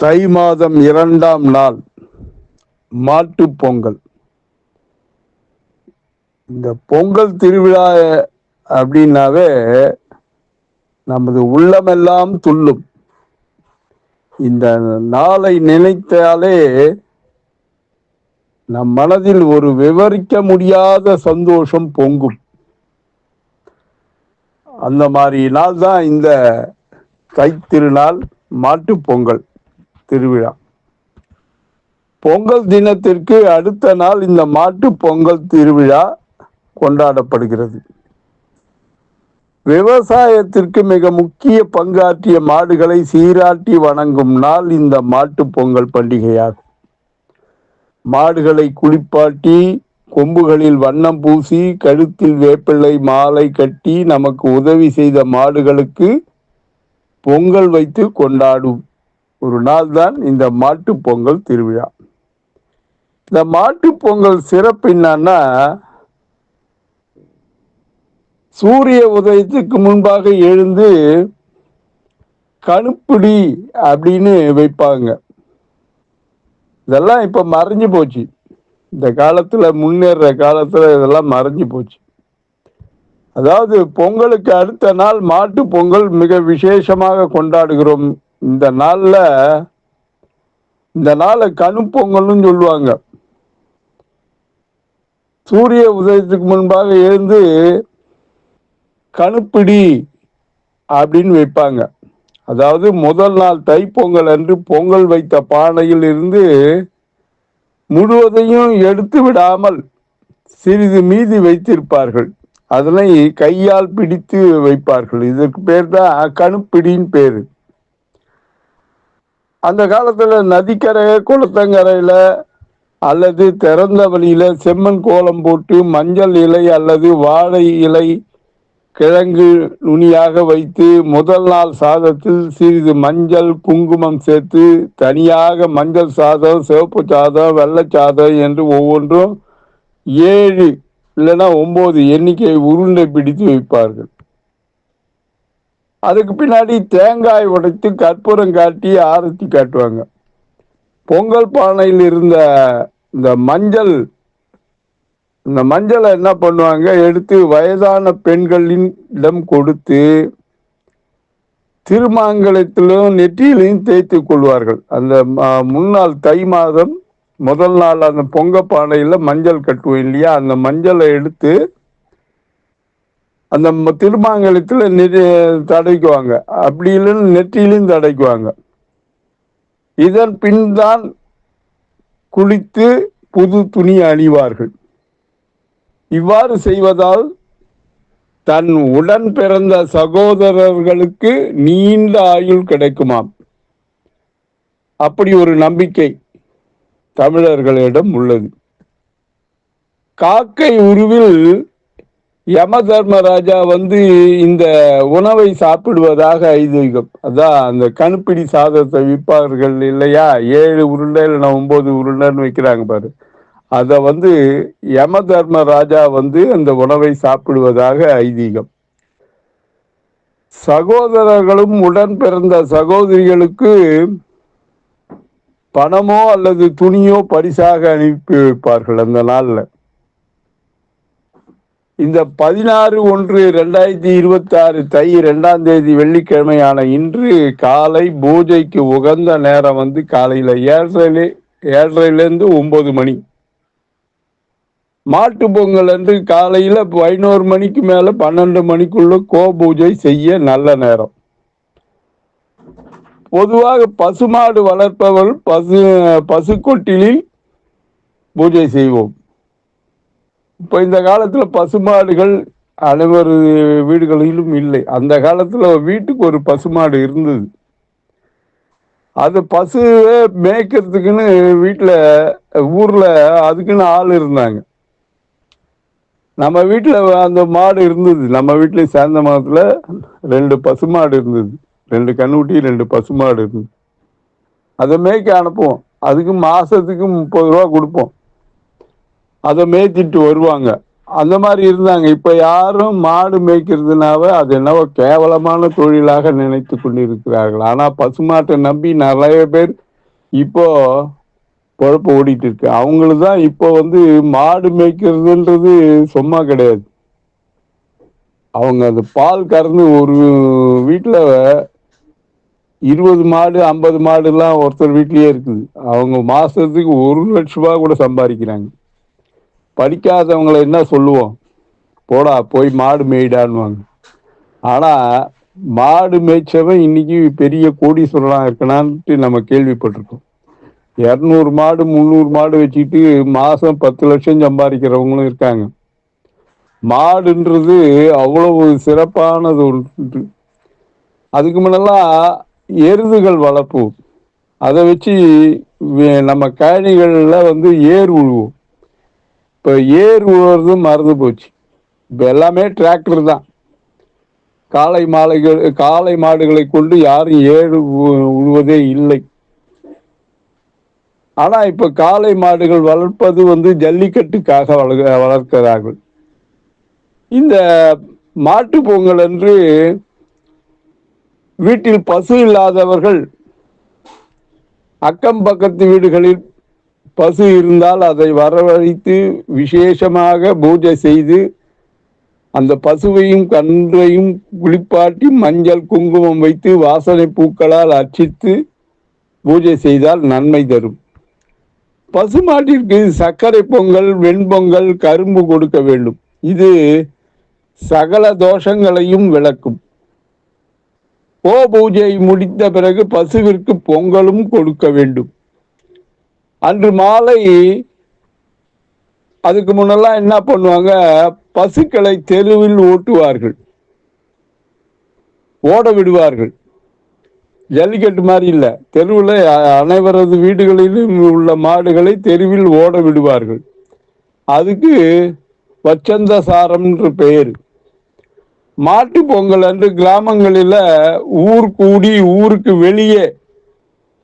தை மாதம் 2ஆம் நாள் மாட்டுப் பொங்கல். இந்த பொங்கல் திருவிழா அப்படின்னாவே நமது உள்ளமெல்லாம் துள்ளும். இந்த நாளை நினைத்தாலே நம் மனதில் ஒரு விவரிக்க முடியாத சந்தோஷம் பொங்கும். அந்த மாதிரி நாள் தான் இந்த தை திருநாள், மாட்டுப் பொங்கல் திருவிழா. பொங்கல் தினத்திற்கு அடுத்த நாள் இந்த மாட்டுப் பொங்கல் திருவிழா கொண்டாடப்படுகிறது. விவசாயத்திற்கு மிக முக்கிய பங்காற்றிய மாடுகளை சீராட்டி வணங்கும் நாள் இந்த மாட்டுப் பொங்கல் பண்டிகையாகும். மாடுகளை குளிப்பாட்டி, கொம்புகளில் வண்ணம் பூசி, கழுத்தில் வேப்பிள்ளை மாலை கட்டி நமக்கு உதவி செய்த மாடுகளுக்கு பொங்கல் வைத்து கொண்டாடும் ஒரு நாள் தான் இந்த மாட்டுப் பொங்கல் திருவிழா. இந்த மாட்டுப் பொங்கல் சிறப்பு என்னன்னா, சூரிய உதயத்துக்கு முன்பாக எழுந்து கணுப்பிடி அப்படின்னு வைப்பாங்க. இதெல்லாம் இப்ப மறைஞ்சு போச்சு. இந்த காலத்துல, முன்னேற காலத்துல இதெல்லாம் மறைஞ்சு போச்சு. அதாவது பொங்கலுக்கு அடுத்த நாள் மாட்டு பொங்கல் மிக விசேஷமாக கொண்டாடுகிறோம். இந்த நாள்ல, இந்த நாளை கணு பொங்கல்னு சொல்லுவாங்க. சூரிய உதயத்துக்கு முன்பாக எழுந்து கணுப்பிடி அப்படின்னு வைப்பாங்க. அதாவது முதல் நாள் தைப்பொங்கல் அன்று பொங்கல் வைத்த பானையில் இருந்து முழுவதையும் எடுத்து விடாமல் சிறிது மீதி வைத்திருப்பார்கள். அதனை கையால் பிடித்து வைப்பார்கள். இதற்கு பேர் தான் கணுப்பிடின்னு பேரு. அந்த காலத்துல நதிக்கரை, குளத்தங்கரையில அல்லது திறந்த வழியில செம்மண் கோலம் போட்டு மஞ்சள் இலை அல்லது வாழை இலை கிழங்கு நுனியாக வைத்து முதல் நாள் சாதத்தில் சிறிது மஞ்சள் குங்குமம் சேர்த்து தனியாக மஞ்சள் சாதம், சிவப்பு சாதம், வெள்ளை சாதம் என்று ஒவ்வொன்றும் 7 இல்லைன்னா 9 எண்ணிக்கை உருண்டை பிடித்து வைப்பார்கள். அதுக்கு பின்னாடி தேங்காய் உடைத்து கற்பூரம் காட்டி ஆரத்தி காட்டுவாங்க. பொங்கல் பானையில் இருந்த இந்த மஞ்சளை என்ன பண்ணுவாங்க, எடுத்து வயதான பெண்களின் இடம் கொடுத்து திருமாங்கலத்திலும் நெற்றியிலையும் தேய்த்து கொள்வார்கள். அந்த முன்னாள் தை மாதம் முதல் நாள் அந்த பொங்க பானையில மஞ்சள் கட்டுவோம் இல்லையா, அந்த மஞ்சளை எடுத்து அந்த திருமாங்கலத்தில் தடைக்குவாங்க. அப்படி இல்லைன்னு நெற்றியிலையும் தடைக்குவாங்க. இதன் பின் தான் குளித்து புது துணி அணிவார்கள். இவ்வாறு செய்வதால் தன் உடன் பிறந்த சகோதரர்களுக்கு நீண்ட ஆயுள் கிடைக்குமாம். அப்படி ஒரு நம்பிக்கை தமிழர்களிடம் உள்ளது. காக்கை உருவில் யம தர்மராஜா இந்த உணவை சாப்பிடுவதாக ஐதீகம். அதான் அந்த கணுப்பிடி சாதத்தை விற்பார்கள் இல்லையா, 7 உருண்டை இல்லைன்னா 9 உருண்டைன்னு வைக்கிறாங்க பாரு. அதை யம தர்மராஜா அந்த உணவை சாப்பிடுவதாக ஐதீகம். சகோதரர்களும் உடன் பிறந்த சகோதரிகளுக்கு பணமோ அல்லது துணியோ பரிசாக அனுப்பி வைப்பார்கள். அந்த நாள்ல இந்த 16/1/2026 தை 2ஆம் தேதி வெள்ளிக்கிழமையான இன்று காலை பூஜைக்கு உகந்த நேரம் காலையில 7:30லேருந்து 9 மணி. மாட்டு பொங்கல் அன்று காலையில 11 மணிக்கு மேல 12 மணிக்குள்ள பூஜை செய்ய நல்ல நேரம். பொதுவாக பசுமாடு வளர்ப்பவர்கள் பசுக்கொட்டிலில் பூஜை செய்வோம். இப்ப இந்த காலத்துல பசுமாடுகள் அனைவரு வீடுகளிலும் இல்லை. அந்த காலத்துல வீட்டுக்கு ஒரு பசுமாடு இருந்தது. அது பசுவை மேய்க்கிறதுக்குன்னு ஊர்ல அதுக்குன்னு ஆள் இருந்தாங்க. நம்ம வீட்டுல அந்த மாடு இருந்தது. நம்ம வீட்டுல சேர்ந்த மாதத்துல 2 பசுமாடு இருந்தது. 2 கண்ணுக்குட்டி, 2 பசுமாடு இருந்தது. அதை மேய்க்க அனுப்புவோம். அதுக்கு மாசத்துக்கு 30 ரூபா கொடுப்போம். அதை மேய்ச்சிட்டு வருவாங்க. அந்த மாதிரி இருந்தாங்க. இப்ப யாரும் மாடு மேய்க்கிறதுனாவே அது என்னவோ கேவலமான தொழிலாக நினைத்து கொண்டிருக்கிறார்கள். ஆனா பசுமாட்டை நம்பி நிறைய பேர் இப்போ பொழப்பு ஓடிட்டு இருக்கு. அவங்களுக்கு தான் இப்போ மாடு மேய்க்கிறதுன்றது சும்மா கிடையாது. அவங்க அந்த பால் கறந்து ஒரு வீட்டுல 20 மாடு 50 மாடு எல்லாம் ஒருத்தர் வீட்லயே இருக்குது. அவங்க மாசத்துக்கு 1 லட்ச ரூபாய் கூட சம்பாதிக்கிறாங்க. படிக்காதவங்களை என்ன சொல்லுவோம், போடா போய் மாடு மேய்டான்னுவாங்க. ஆனா மாடு மேய்ச்சவன் இன்னைக்கு பெரிய கோடீஸ்வரனா இருக்கனான்ட்டு நம்ம கேள்விப்பட்டிருக்கோம். 200 மாடு 300 மாடு வச்சுக்கிட்டு மாசம் 10 லட்சம் சம்பாதிக்கிறவங்களும் இருக்காங்க. மாடுன்றது அவ்வளவு சிறப்பானது ஒன்று. அதுக்கு முன்னெல்லாம் எருதுகள் வளர்ப்போம். அதை வச்சு நம்ம கழனிகள்ல ஏர் உழுவோம். இப்ப ஏர் உழுவது மறந்து போச்சு. இப்ப எல்லாமே டிராக்டர் தான். காளை மாடுகளை கொண்டு யாரும் ஏர் உழுவதே இல்லை. ஆனா இப்ப காளை மாடுகள் வளர்ப்பது ஜல்லிக்கட்டுக்காக வளர்க்கிறார்கள். இந்த மாட்டு பொங்கல் அன்று வீட்டில் பசு இல்லாதவர்கள் அக்கம் பக்கத்து வீடுகளில் பசு இருந்தால் அதை வரவழைத்து விசேஷமாக பூஜை செய்து அந்த பசுவையும் கன்றையும் குளிப்பாட்டி மஞ்சள் குங்குமம் வைத்து வாசனை பூக்களால் அர்ச்சித்து பூஜை செய்தால் நன்மை தரும். பசுமாட்டிற்கு சர்க்கரை பொங்கல், வெண்பொங்கல், கரும்பு கொடுக்க வேண்டும். இது சகல தோஷங்களையும் விளக்கும். பூஜை முடித்த பிறகு பசுவிற்கு பொங்கலும் கொடுக்க வேண்டும். அன்று மாலை அதுக்கு முன்னெல்லாம் என்ன பண்ணுவாங்க, பசுக்களை தெருவில் ஓட்டுவார்கள், ஓட விடுவார்கள். ஜல்லிக்கட்டு மாதிரி இல்லை, தெருவில் அனைவரது வீடுகளிலும் உள்ள மாடுகளை தெருவில் ஓட விடுவார்கள். அதுக்கு வச்சந்த சாரம் என்று பெயர். மாட்டு பொங்கல் அன்று கிராமங்களில் ஊர் கூடி ஊருக்கு வெளியே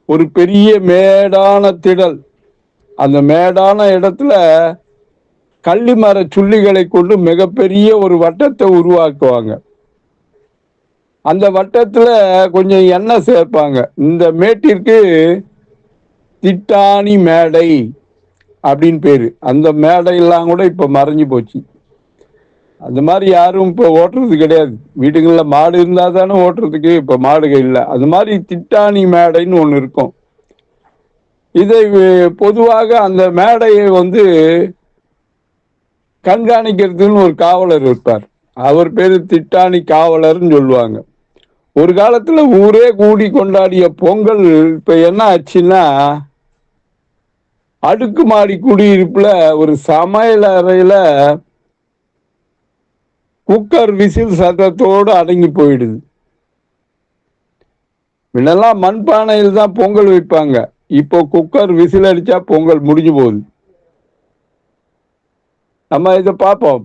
ஒரு பெரிய மேடான திடல், அந்த மேடான இடத்துல கள்ளிமர சுள்ளிகளை கொண்டு மிகப்பெரிய ஒரு வட்டத்தை உருவாக்குவாங்க. அந்த வட்டத்துல கொஞ்சம் எண்ணெய் சேர்ப்பாங்க. இந்த மேட்டிற்கு திட்டாணி மேடை அப்படின்னு பேரு. அந்த மேடையெல்லாம் கூட இப்ப மறைஞ்சு போச்சு. அந்த மாதிரி யாரும் இப்ப ஓட்டுறது கிடையாது. வீடுகளில் மாடு இருந்தா தானே ஓட்டுறதுக்கு. இப்ப மாடுகள் இல்லை. அது மாதிரி திட்டாணி மேடைன்னு ஒண்ணு இருக்கும். இதை பொதுவாக அந்த மேடையை கண்காணிக்கிறதுன்னு ஒரு காவலர் இருப்பார். அவர் பேரு திட்டாணி காவலர்னு சொல்லுவாங்க. ஒரு காலத்துல ஊரே கூடி கொண்டாடிய பொங்கல் இப்ப என்ன ஆச்சுன்னா, அடுக்குமாடி குடியிருப்புல ஒரு சமையல் அறையில குக்கர் விசில் சத்தத்தோடு அடங்கி போயிடுது. முன்னெல்லாம் மண்பானையில் தான் பொங்கல் வைப்பாங்க. இப்போ குக்கர் விசில் அடிச்சா பொங்கல் முடிஞ்சு போகுது. நம்ம இதை பார்ப்போம்.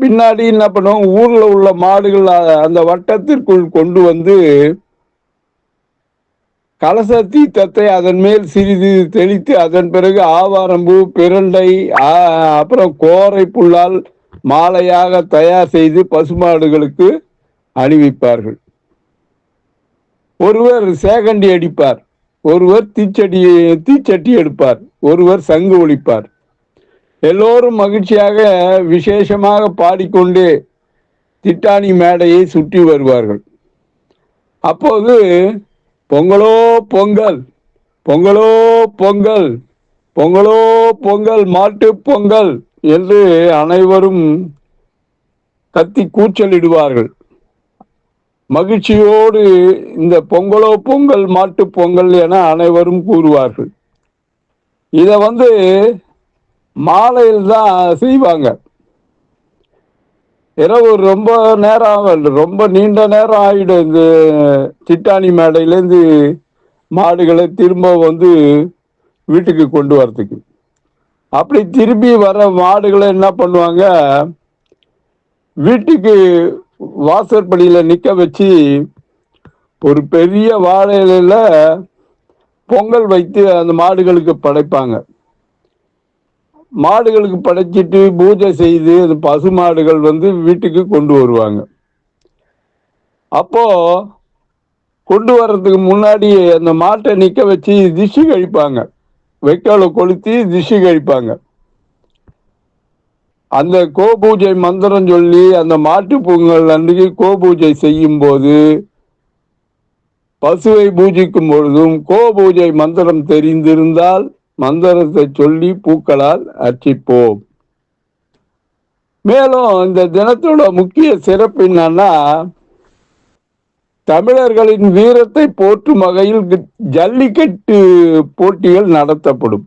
பின்னாடி என்ன பண்ணுவோம், ஊர்ல உள்ள மாடுகள் அந்த வட்டத்திற்குள் கொண்டு கலச தீர்த்தத்தை அதன் மேல் சிறிது தெளித்து அதன் பிறகு ஆவாரம்பூ, பிரண்டை, அப்புறம் கோரை புல்லால் மாலையாக தயார் செய்து பசுமாடுகளுக்கு அணிவிப்பார்கள். ஒருவர் சேகண்டி அடிப்பார், ஒருவர் தீச்சட்டி எடுப்பார், ஒருவர் சங்கு ஒலிப்பார். எல்லோரும் மகிழ்ச்சியாக விசேஷமாக பாடிக்கொண்டே திட்டாணி மேடையை சுற்றி வருவார்கள். அப்போது பொங்கலோ பொங்கல், பொங்கலோ பொங்கல், பொங்கலோ பொங்கல், மாட்டு பொங்கல் என்று அனைவரும் கத்தி கூச்சலிடுவார்கள். மகிழ்ச்சியோடு இந்த பொங்கலோ பொங்கல், மாட்டு பொங்கல் என அனைவரும் கூறுவார்கள். இத மாலையில் தான் செய்வாங்க. இரவு ரொம்ப நேரம், ரொம்ப நீண்ட நேரம் ஆயிடும். இந்த திட்டாணி மேடையிலேருந்து மாடுகளை திரும்ப வீட்டுக்கு கொண்டு வரதுக்கு. அப்படி திரும்பி வர மாடுகளை என்ன பண்ணுவாங்க, வீட்டுக்கு வாசற்படியில நிக்க வச்சு ஒரு பெரிய வாழை இலையில பொங்கல் வைத்து அந்த மாடுகளுக்கு படைப்பாங்க. மாடுகளுக்கு படைச்சிட்டு பூஜை செய்து அந்த பசு மாடுகள் வீட்டுக்கு கொண்டு வருவாங்க. அப்போ கொண்டு வர்றதுக்கு முன்னாடி அந்த மாட்டை நிக்க வச்சு திஷி கழிப்பாங்க, வைக்கோலை கொளுத்தி திஷி கழிப்பாங்க. அந்த கோபூஜை மந்திரம் சொல்லி அந்த மாட்டு பொங்கல் அன்றைக்கு கோபூஜை செய்யும் போது, பசுவை பூஜிக்கும் பொழுதும் கோபூஜை மந்திரம் தெரிந்திருந்தால் மந்திரத்தை சொல்லி பூக்களால் அர்ச்சிப்போம். மேலும் இந்த தினத்தோட முக்கிய சிறப்பு என்னன்னா, தமிழர்களின் வீரத்தை போற்றும் வகையில் ஜல்லிக்கட்டு போட்டிகள் நடத்தப்படும்.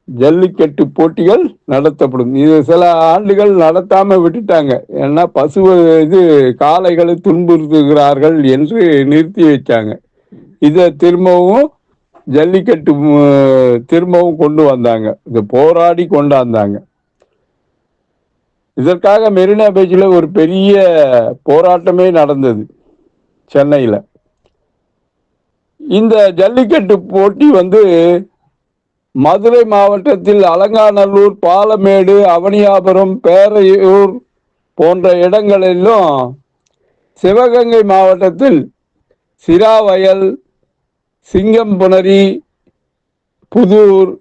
ஜல்லிக்கட்டு போட்டிகள் நடத்தப்படும். இது சில ஆண்டுகள் நடத்தாம விட்டுட்டாங்க. ஏன்னா காளைகளை துன்புறுத்துகிறார்கள் என்று நிறுத்தி வச்சாங்க. இதை திரும்பவும் ஜல்லிக்கட்டு திரும்பவும் கொண்டு வந்தாங்க. இதை போராடி கொண்டாந்தாங்க. இதற்காக மெரினா பீச்சில் ஒரு பெரிய போராட்டமே நடந்தது சென்னையில. இந்த ஜல்லிக்கட்டு போட்டி மதுரை மாவட்டத்தில் அலங்காநல்லூர், பாலமேடு, அவனியாபுரம், பேரையூர் போன்ற இடங்களிலும், சிவகங்கை மாவட்டத்தில் சிராவயல், சிங்கம்புணரி, புதூர்,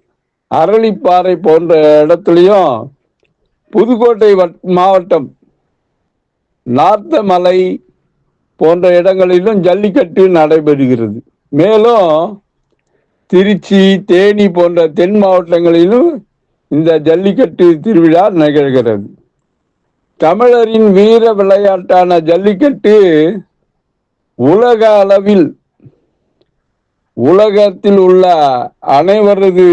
அரளிப்பாறை போன்ற இடத்துலையும், புதுக்கோட்டை மாவட்டம் நார்த்தமலை போன்ற இடங்களிலும் ஜல்லிக்கட்டு நடைபெறுகிறது. மேலும் திருச்சி, தேனி போன்ற தென் மாவட்டங்களிலும் இந்த ஜல்லிக்கட்டு திருவிழா நிகழ்கிறது. தமிழரின் வீர விளையாட்டான ஜல்லிக்கட்டு உலக அளவில் உலகத்தில் உள்ள அனைவரது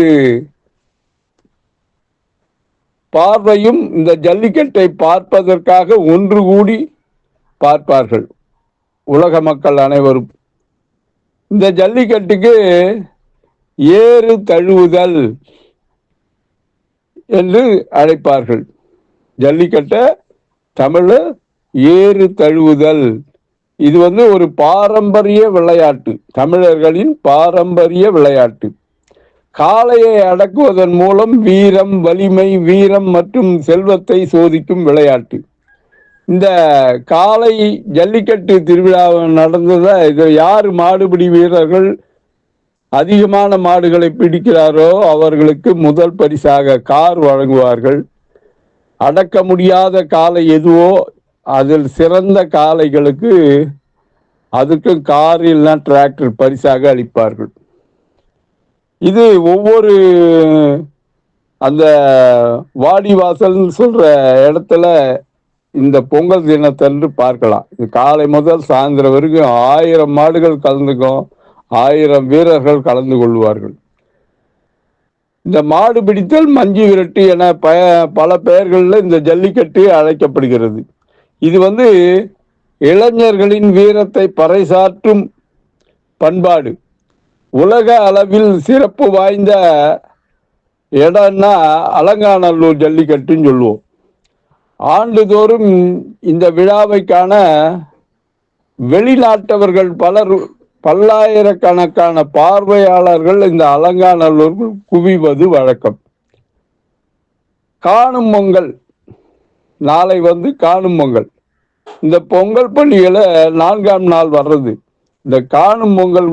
பார்வையும் இந்த ஜல்லிக்கட்டை பார்ப்பதற்காக ஒன்று கூடி பார்ப்பார்கள். உலக மக்கள் அனைவரும் இந்த ஜல்லிக்கட்டுக்கு ஏறு தழுவுதல் என்று அழைப்பார்கள். ஜல்லிக்கட்டை தமிழ் ஏறு தழுவுதல். இது ஒரு பாரம்பரிய விளையாட்டு, தமிழர்களின் பாரம்பரிய விளையாட்டு. காளையை அடக்குவதன் மூலம் வீரம், வலிமை, வீரம் மற்றும் செல்வத்தை சோதிக்கும் விளையாட்டு. இந்த காளை ஜல்லிக்கட்டு திருவிழா நடந்ததா, இது யார் மாடுபிடி வீரர்கள் அதிகமான மாடுகளை பிடிக்கிறாரோ அவர்களுக்கு முதல் பரிசாக கார் வழங்குவார்கள். அடக்க முடியாத காளை எதுவோ அதில் சிறந்த காளைகளுக்கு அதுக்கு கார் இல்லைன்னா டிராக்டர் பரிசாக அளிப்பார்கள். இது ஒவ்வொரு அந்த வாடிவாசல் சொல்ற இடத்துல இந்த பொங்கல் தினத்தன்று பார்க்கலாம். இது காலை முதல் சாயந்தரம் வரைக்கும் 1000 மாடுகள் கலந்துக்கும், 1000 வீரர்கள் கலந்து கொள்வார்கள். இந்த மாடு பிடித்தல், மஞ்சு விரட்டு என பல பெயர்களில் இந்த ஜல்லிக்கட்டு அழைக்கப்படுகிறது. இது இளைஞர்களின் வீரத்தை பறைசாற்றும் பண்பாடு. உலக அளவில் சிறப்பு வாய்ந்த இடம்னா அலங்காநல்லூர் ஜல்லிக்கட்டுன்னு சொல்லுவோம். ஆண்டுதோறும் இந்த விழாவை காண வெளிநாட்டவர்கள் பல்லாயிரக்கணக்கான பார்வையாளர்கள் இந்த அலங்காநல்லூர் குவிவது வழக்கம். காணும் பொங்கல் நாளை காணும் பொங்கல். இந்த பொங்கல் பண்டிகையில 4ஆம் நாள் வர்றது. இந்த காணும் பொங்கல்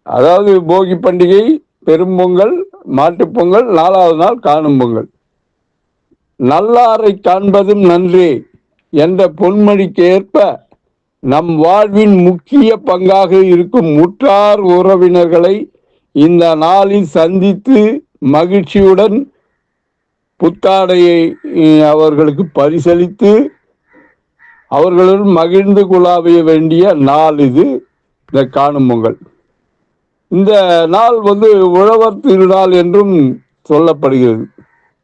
அதாவது போகி பண்டிகை, பெரும்பொங்கல், மாட்டுப்பொங்கல், 4ஆவது நாள் காணும் பொங்கல். நல்லாரை காண்பதும் நன்றே என்ற பொன்மொழிக்கு ஏற்ப நம் வாழ்வின் முக்கிய பங்காக இருக்கும் முற்றார் உறவினர்களை இந்த நாளில் சந்தித்து மகிழ்ச்சியுடன் புத்தாடையை அவர்களுக்கு பரிசளித்து அவர்களுடன் மகிழ்ந்து குழாவிய வேண்டிய நாள் இது, இந்த காணும் பொங்கல். இந்த நாள் உழவர் திருநாள் என்றும் சொல்லப்படுகிறது.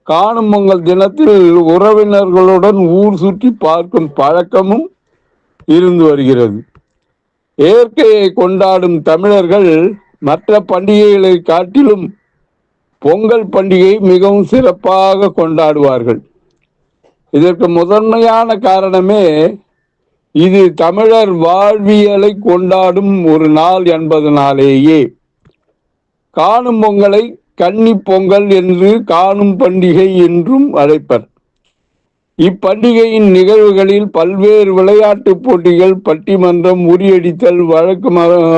காணும் பொங்கல் தினத்தில் உறவினர்களுடன் ஊர் சுற்றி பார்க்கும் பழக்கமும் இருந்து வருகிறது. இயற்கையை கொண்டாடும் தமிழர்கள் மற்ற பண்டிகைகளை காட்டிலும் பொங்கல் பண்டிகை மிகவும் சிறப்பாக கொண்டாடுவார்கள். இதற்கு முதன்மையான காரணமே இது தமிழர் வாழ்வியலை கொண்டாடும் ஒரு நாள் என்பதனாலேயே. காணும் பொங்கலை கன்னி பொங்கல் என்று, காணும் பண்டிகை என்றும் அழைப்பர். இப்பண்டிகையின் நிகழ்வுகளில் பல்வேறு விளையாட்டு போட்டிகள், பட்டிமன்றம், உரியடித்தல்,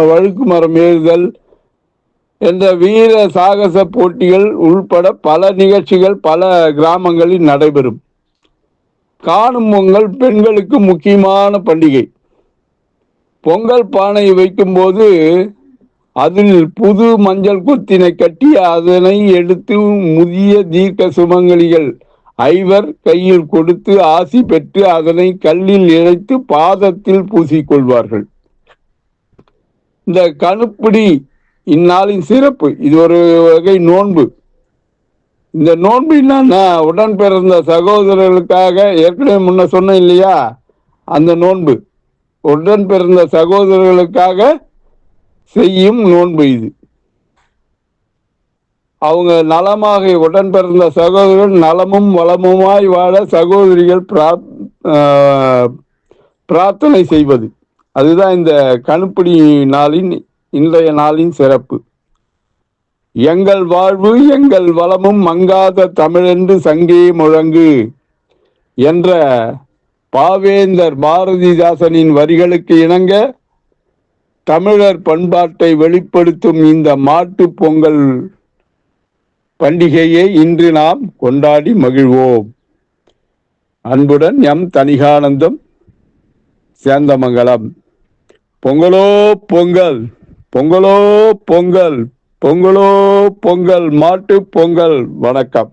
வழுக்கு மரம் ஏறுதல் என்ற வீர சாகச போட்டிகள் உள்பட பல நிகழ்ச்சிகள் பல கிராமங்களில் நடைபெறும். காணும் பொங்கல் பெண்களுக்கு முக்கியமான பண்டிகை. பொங்கல் பானை வைக்கும் போது அதில் புது மஞ்சள் கொத்தினை கட்டி அதனை எடுத்து முதிய தீர்க்க சுமங்கலிகள் ஐவர் கையில் கொடுத்து ஆசி பெற்று அதனை கல்லில் இழைத்து பாதத்தில் பூசிக்கொள்வார்கள். இந்த கணுப்பிடி இந்நாளின் சிறப்பு. இது ஒரு வகை நோன்பு. இந்த நோன்பு என்னன்னா, உடன் பிறந்த சகோதரர்களுக்காக, ஏற்கனவே முன்ன சொன்னேன் இல்லையா, அந்த நோன்பு உடன் பிறந்த சகோதரர்களுக்காக செய்யும் நோன்பு இது. அவங்க நலமாக, உடன் பிறந்த சகோதரர்கள் நலமும் வளமுமாய் வாழ சகோதரிகள் பிரார்த்தனை செய்வது. அதுதான் இந்த கணுப்பிடி நாளின் இன்றைய நாளின் சிறப்பு. எங்கள் வாழ்வு எங்கள் வளமும் மங்காத தமிழென்று சங்கே முழங்கு என்ற பாவேந்தர் பாரதிதாசனின் வரிகளுக்கு இணங்க தமிழர் பண்பாட்டை வெளிப்படுத்தும் இந்த மாட்டு பொங்கல் பண்டிகையை இன்று நாம் கொண்டாடி மகிழ்வோம். அன்புடன் எம் தணிகானந்தம், சேந்தமங்கலம். பொங்கலோ பொங்கல், பொங்கலோ பொங்கல், பொங்கலோ பொங்கல், மாட்டு பொங்கல். வணக்கம்.